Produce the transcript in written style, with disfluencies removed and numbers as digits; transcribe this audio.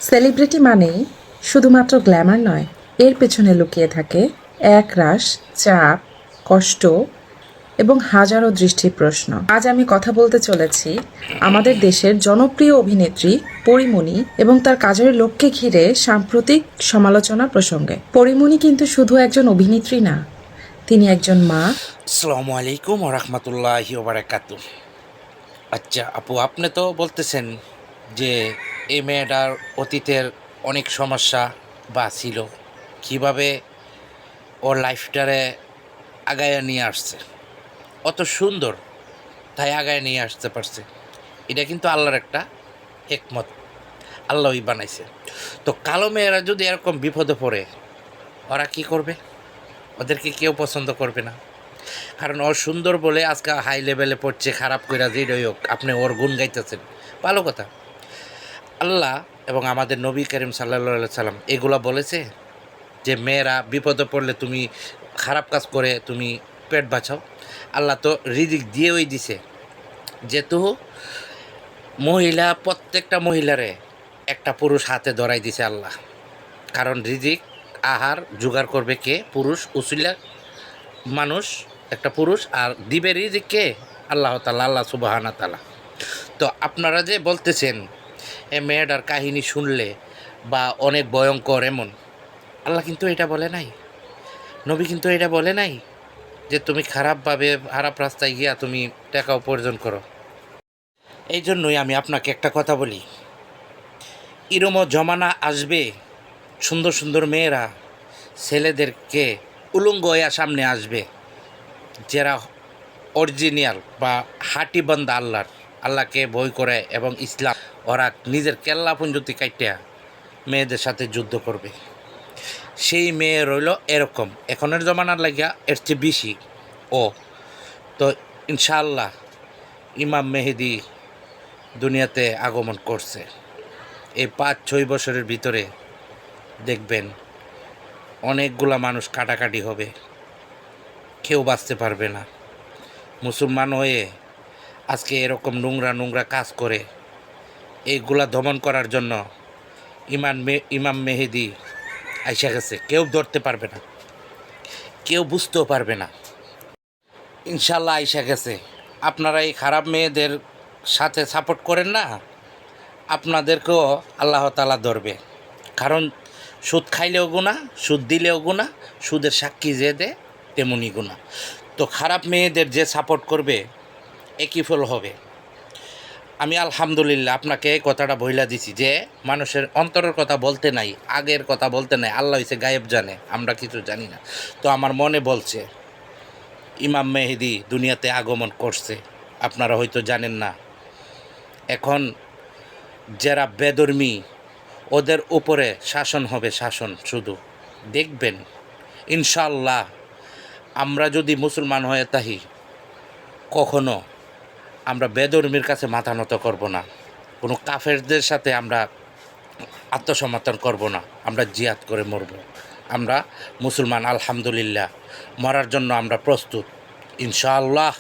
Celebrity মানেই শুধুমাত্র Glamour নয়, এর পেছনে লুকিয়ে থাকে একরাশ চাপ, কষ্ট এবং হাজারো দৃষ্টির প্রশ্ন। আজ আমি কথা বলতে চলেছি আমাদের দেশের জনপ্রিয় অভিনেত্রী পরীমণি এবং তার কাজের লক্ষ্যে ঘিরে সাম্প্রতিক সমালোচনা প্রসঙ্গে। পরীমণি কিন্তু শুধু একজন অভিনেত্রী না, তিনি একজন মা। আসসালামু আলাইকুম ওরহমতুল্লাহি ওবারাকাতু। আচ্ছা আপু, আপনি তো বলতেছেন যে এই মেয়েটার অতীতের অনেক সমস্যা বা ছিল, কীভাবে ওর লাইফটারে আগায় নিয়ে আসছে, অত সুন্দর তাই আগায় নিয়ে আসতে পারছে। এটা কিন্তু আল্লাহর একটা হিকমত, আল্লাহই বানাইছে। তো কালো মেয়েরা যদি এরকম বিপদে পড়ে, ওরা কি করবে? ওদেরকে কেউ পছন্দ করবে না, কারণ ওর সুন্দর বলে আজকে হাই লেভেলে পড়ছে। খারাপ কইরা যেটাই হোক, আপনি ওর গুণ গাইতেছেন, ভালো কথা। আল্লাহ এবং আমাদের নবী করিম সাল্লাল্লাহু সাল্লাম এগুলা বলেছে যে মেয়েরা বিপদে পড়লে তুমি খারাপ কাজ করে তুমি পেট বাঁচাও। আল্লাহ তো রিজিক দিয়েই দিছে, যেহেতু মহিলা প্রত্যেকটা মহিলারে একটা পুরুষ হাতে ধরাই দিছে আল্লাহ। কারণ রিজিক আহার জোগাড় করবে কে? পুরুষ উসিলা মানুষ, একটা পুরুষ। আর দিবে রিজিক কে? আল্লাহ তাআলা, আল্লাহ সুবহানাহু তাআলা। তো আপনারা যে বলতেছেন এ মেয়েটার কাহিনী শুনলে বা অনেক ভয়ঙ্কর, এমন আল্লাহ কিন্তু এটা বলে নাই, নবী কিন্তু এটা বলে নাই যে তুমি খারাপভাবে খারাপ রাস্তায় গিয়া তুমি টাকা উপার্জন করো। এই জন্যই আমি আপনাকে একটা কথা বলি, এরমও জমানা আসবে, সুন্দর সুন্দর মেয়েরা ছেলেদেরকে উলঙ্গ হইয়া সামনে আসবে, যারা অরিজিনাল বা হাঁটি বান্দা আল্লাহকে ভয় করে এবং ইসলাম, ওরা নিজের কেল্লা পুঞ্জতি কাইটিয়া মেয়েদের সাথে যুদ্ধ করবে। সেই মেয়ে রইল এরকম, এখনের জমানার লাগিয়া এর চেয়ে বেশি। ও তো ইনশাআল্লাহ ইমাম মেহেদি দুনিয়াতে আগমন করছে। এই 5-6 বছরের ভিতরে দেখবেন অনেকগুলা মানুষ কাটাকাটি হবে, কেউ বাঁচতে পারবে না। মুসলমান হয়ে আজকে এরকম নোংরা নোংরা কাজ করে, এইগুলা দমন করার জন্য ইমাম মেহেদি আইসা গেছে, কেউ ধরতে পারবে না, কেউ বুঝতেও পারবে না। ইনশাল্লাহ আইসা গেছে। আপনারা এই খারাপ মেয়েদের সাথে সাপোর্ট করেন না, আপনাদেরকেও আল্লাহ তাআলা ধরবে। কারণ সুদ খাইলেও গুনাহ, সুদ দিলেও গুনাহ, সুদের সাক্ষী যে দেয় তেমনই গুনাহ। তো খারাপ মেয়েদের যে সাপোর্ট করবে একই ফল হবে। আমি আলহামদুলিল্লাহ আপনাকে এই কথাটা বইলা দিছি যে মানুষের অন্তরের কথা বলতে নাই, আগের কথা বলতে নাই। আল্লাহ হইছে গায়েব জানে, আমরা কিছু জানি না। তো আমার মনে বলছে ইমাম মেহেদি দুনিয়াতে আগমন করছে, আপনারা হয়তো জানেন না। এখন যারা বেধর্মী ওদের উপরে শাসন হবে, শাসন শুধু দেখবেন। ইনশাআল্লাহ আমরা যদি মুসলমান হয়ে থাকি, কখনো আমরা বেধর্মীর কাছে মাথা নত করব না, কোনো কাফেরদের সাথে আমরা আত্মসমর্পণ করব না, আমরা জিহাদ করে মরব। আমরা মুসলমান, আলহামদুলিল্লাহ, মরার জন্য আমরা প্রস্তুত ইনশাআল্লাহ।